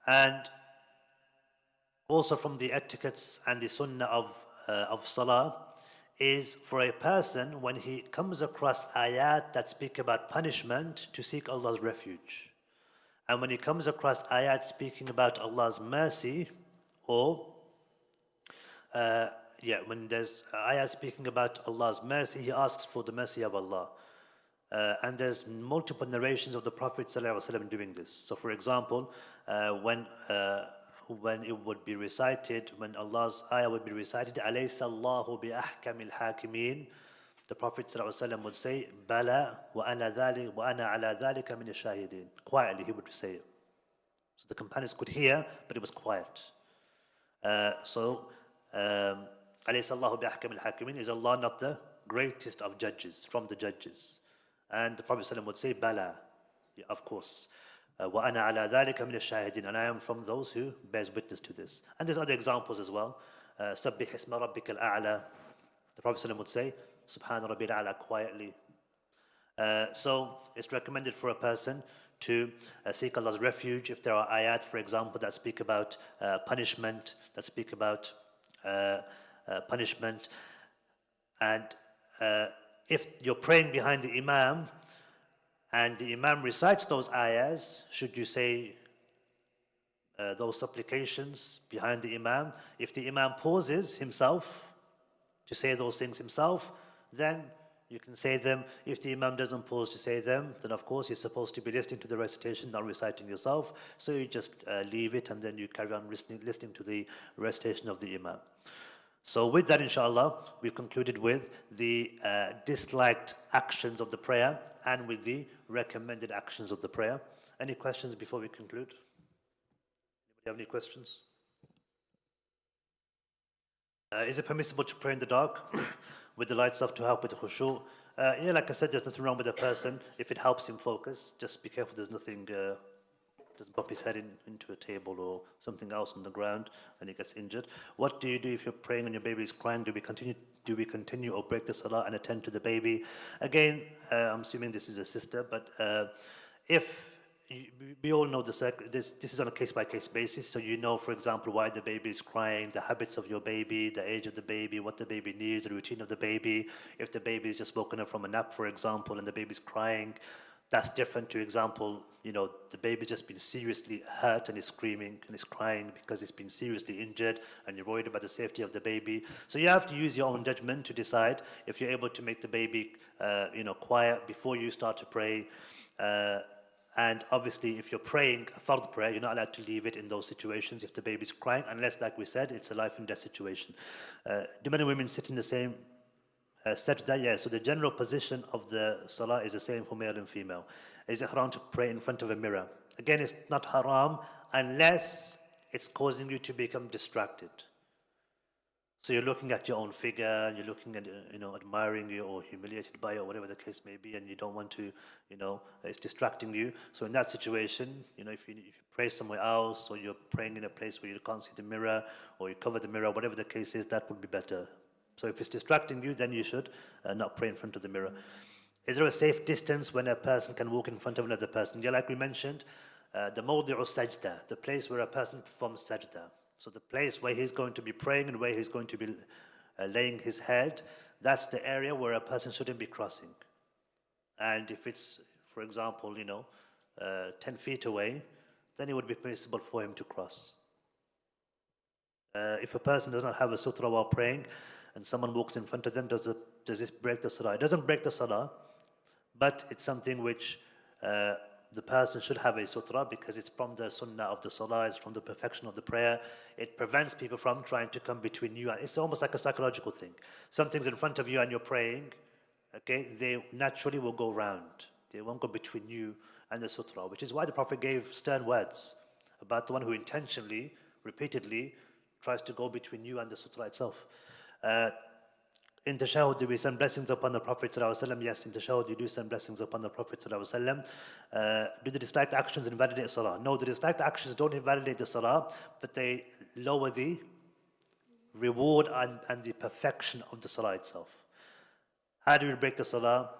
And also from the etiquettes and the sunnah of salah is for a person, when he comes across ayat that speak about punishment, to seek Allah's refuge. And when he comes across ayat speaking about Allah's mercy, or when there's ayat speaking about Allah's mercy, he asks for the mercy of Allah. And there's multiple narrations of the Prophet ﷺ doing this. So for example, when it would be recited, when Allah's ayah would be recited, أَلَيْسَ اللَّهُ بِأَحْكَمِ الْحَاكِمِينَ, the Prophet ﷺ would say, بَلَى وَأَنَا عَلَى ذَلِكَ مِنَ الشَّاهِدِينَ. Quietly he would say it. So the companions could hear, but it was quiet. أَلَيْسَ اللَّهُ بِأَحْكَمِ الْحَاكِمِينَ, is Allah not the greatest of judges, from the judges? And the Prophet ﷺ would say, Bala, yeah, of course. وَأَنَا عَلَى ذَلِكَ مِنَ الشَّاهِدِينَ, and I am from those who bears witness to this. And there's other examples as well. سَبِّحِ اسْمَ رَبِّكَ الْأَعْلَى, the Prophet ﷺ would say, Subhana Rabbil A'la, quietly. So it's recommended for a person to seek Allah's refuge if there are ayat, for example, that speak about punishment, punishment. And if you're praying behind the Imam and the Imam recites those ayahs, should you say those supplications behind the Imam? If the Imam pauses himself to say those things himself, then you can say them. If the Imam doesn't pause to say them, then of course you're supposed to be listening to the recitation, not reciting yourself. So you just leave it and then you carry on listening to the recitation of the Imam. So with that, inshallah, we've concluded with the disliked actions of the prayer and with the recommended actions of the prayer. Any questions before we conclude? Anybody have any questions? Is it permissible to pray in the dark with the lights off to help with the khushu'? Like I said, there's nothing wrong with a person if it helps him focus. Just be careful there's nothing, doesn't bump his head into a table or something else on the ground and he gets injured. What do you do if you're praying and your baby is crying? Do we continue or break the salah and attend to the baby? Again, I'm assuming this is a sister, but we all know this is on a case-by-case basis, so you know, for example, why the baby is crying, the habits of your baby, the age of the baby, what the baby needs, the routine of the baby. If the baby is just woken up from a nap, for example, and the baby's crying, that's different to example, the baby's just been seriously hurt and is screaming and is crying because it's been seriously injured and you're worried about the safety of the baby. So you have to use your own judgment to decide if you're able to make the baby, quiet before you start to pray. And obviously, if you're praying a fard prayer, you're not allowed to leave it in those situations if the baby's crying, unless, like we said, it's a life and death situation. Do men and women sit in the same sajda? Yeah, so the general position of the salah is the same for male and female. Is it haram to pray in front of a mirror? Again, it's not haram unless it's causing you to become distracted. So you're looking at your own figure, and you're looking at, admiring you or humiliated by it or whatever the case may be, and you don't want to, it's distracting you. So in that situation, if you pray somewhere else, or you're praying in a place where you can't see the mirror, or you cover the mirror, whatever the case is, that would be better. So if it's distracting you, then you should not pray in front of the mirror. Is there a safe distance when a person can walk in front of another person? Yeah, like we mentioned, the mawdi'u sajda, the place where a person performs sajda. So the place where he's going to be praying and where he's going to be laying his head, that's the area where a person shouldn't be crossing. And if it's, for example, 10 feet away, then it would be permissible for him to cross. If a person does not have a sutra while praying and someone walks in front of them, does this break the salah? It doesn't break the salah, but it's something which the person should have a sutra because it's from the sunnah of the salah, it's from the perfection of the prayer. It prevents people from trying to come between you. It's almost like a psychological thing. Something's in front of you and you're praying, okay, they naturally will go round. They won't go between you and the sutra, which is why the Prophet gave stern words about the one who intentionally, repeatedly, tries to go between you and the sutra itself. In tashahud, do we send blessings upon the Prophet ﷺ? Yes, in tashahud, you do send blessings upon the Prophet ﷺ. Do the disliked actions invalidate salah? No, the disliked actions don't invalidate the salah, but they lower the reward and the perfection of the salah itself. How do we break the salah?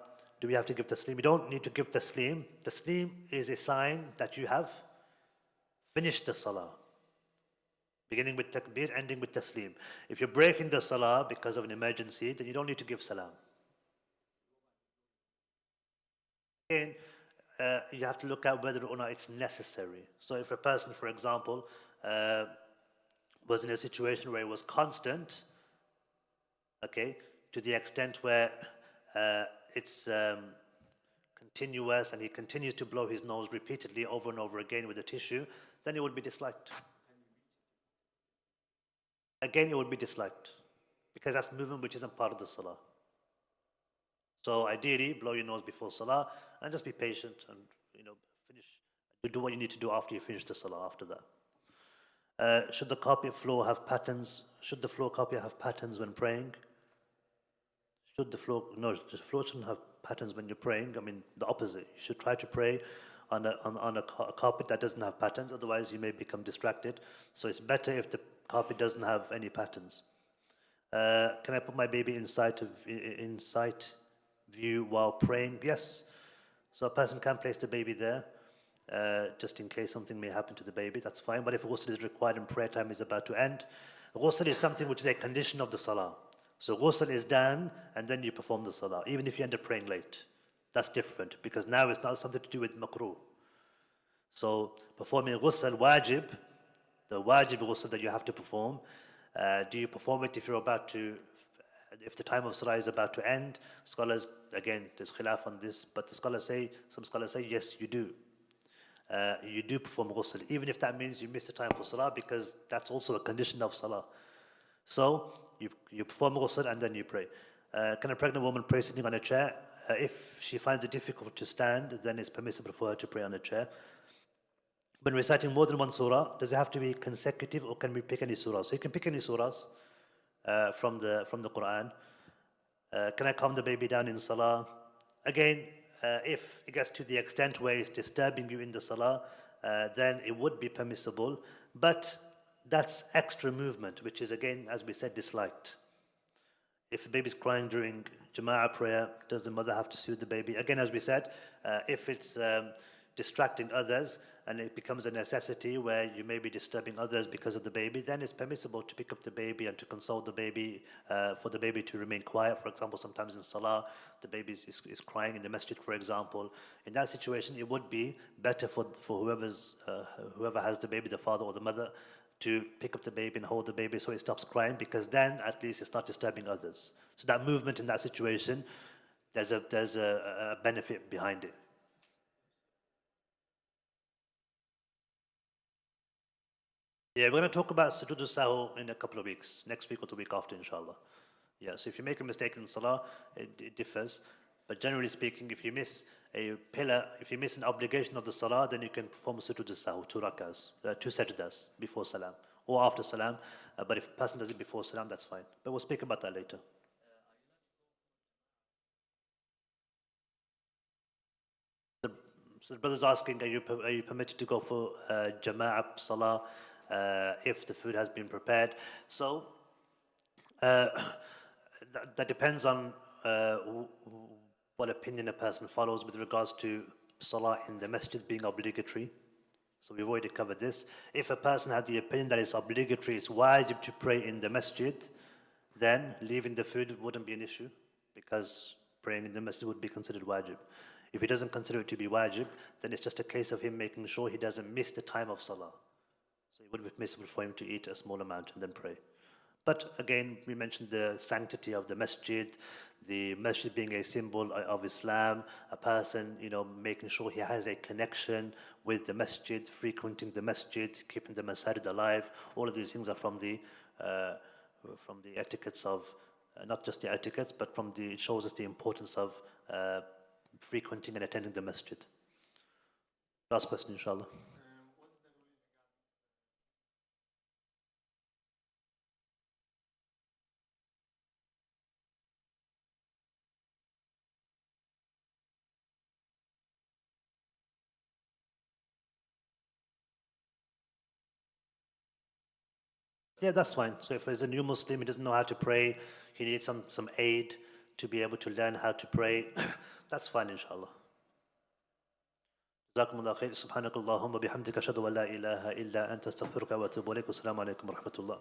Do we have to give taslim? You don't need to give taslim. Taslim is a sign that you have finished the salah. Beginning with takbir, ending with taslim. If you're breaking the salah because of an emergency, then you don't need to give salam. Again, you have to look at whether or not it's necessary. So if a person, for example, was in a situation where it was constant, okay, to the extent where it's continuous and he continues to blow his nose repeatedly over and over again with a tissue, then it would be disliked. Again, it would be disliked because that's movement which isn't part of the salah. So ideally, blow your nose before salah and just be patient and finish. Do what you need to do after you finish the salah. After that, should the carpet floor have patterns? Should the floor carpet have patterns when praying? Should the floor? No, the floor shouldn't have patterns when you're praying. I mean, the opposite. You should try to pray on a carpet that doesn't have patterns. Otherwise, you may become distracted. So it's better if the carpet doesn't have any patterns. Can I put my baby in sight view while praying? Yes. So a person can place the baby there, just in case something may happen to the baby. That's fine. But if ghusl is required and prayer time is about to end, ghusl is something which is a condition of the salah. So ghusl is done and then you perform the salah, even if you end up praying late. That's different because now it's not something to do with makruh. So performing ghusl wajib, the wajib ghusl that you have to perform, do you perform it if the time of salah is about to end? Scholars, again, there's khilaf on this, but some scholars say yes, you do. You do perform ghusl, even if that means you miss the time for salah, because that's also a condition of salah. So you perform ghusl and then you pray. Can a pregnant woman pray sitting on a chair? If she finds it difficult to stand, then it's permissible for her to pray on a chair. When reciting more than one surah, does it have to be consecutive or can we pick any surahs? So you can pick any surahs from the Quran. Can I calm the baby down in salah? Again, if it gets to the extent where it's disturbing you in the salah, then it would be permissible. But that's extra movement, which is, again, as we said, disliked. If a baby's crying during Jama'ah prayer, does the mother have to soothe the baby? Again, as we said, if it's distracting others and it becomes a necessity where you may be disturbing others because of the baby, then it's permissible to pick up the baby and to console the baby, for the baby to remain quiet. For example, sometimes in salah, the baby is crying in the masjid, for example. In that situation, it would be better for whoever has the baby, the father or the mother, to pick up the baby and hold the baby so it stops crying, because then at least it's not disturbing others. So that movement in that situation, there's a benefit behind it. Yeah, we're going to talk about sujood al-sahw in a couple of weeks, next week or the week after, inshallah. Yeah, so if you make a mistake in salah, it differs. But generally speaking, if you miss a pillar, if you miss an obligation of the salah, then you can perform sujood al-sahw, 2 rakas, 2 sajdas before salam or after salam. But if a person does it before salam, that's fine. But we'll speak about that later. So the brother's asking, are you permitted to go for jama'ah salah if the food has been prepared? So that depends on what opinion a person follows with regards to salah in the masjid being obligatory. So we've already covered this. If a person had the opinion that it's obligatory, it's wajib to pray in the masjid, then leaving the food wouldn't be an issue, because praying in the masjid would be considered wajib. If he doesn't consider it to be wajib, then it's just a case of him making sure he doesn't miss the time of salah. So it would be permissible for him to eat a small amount and then pray. But again, we mentioned the sanctity of the masjid being a symbol of Islam, a person, making sure he has a connection with the masjid, frequenting the masjid, keeping the masajid alive. All of these things are from the etiquettes of, not just the etiquettes, but it shows us the importance of frequenting and attending the masjid. Last question, inshallah. Yeah, that's fine. So if there's a new Muslim, he doesn't know how to pray, he needs some aid to be able to learn how to pray, that's fine, inshallah. جزاكم الله خير. سبحانك اللهم وبحمدك أشهد أن لا إله إلا أنت أستغفرك وأتوب إليك. والسلام عليكم ورحمة الله.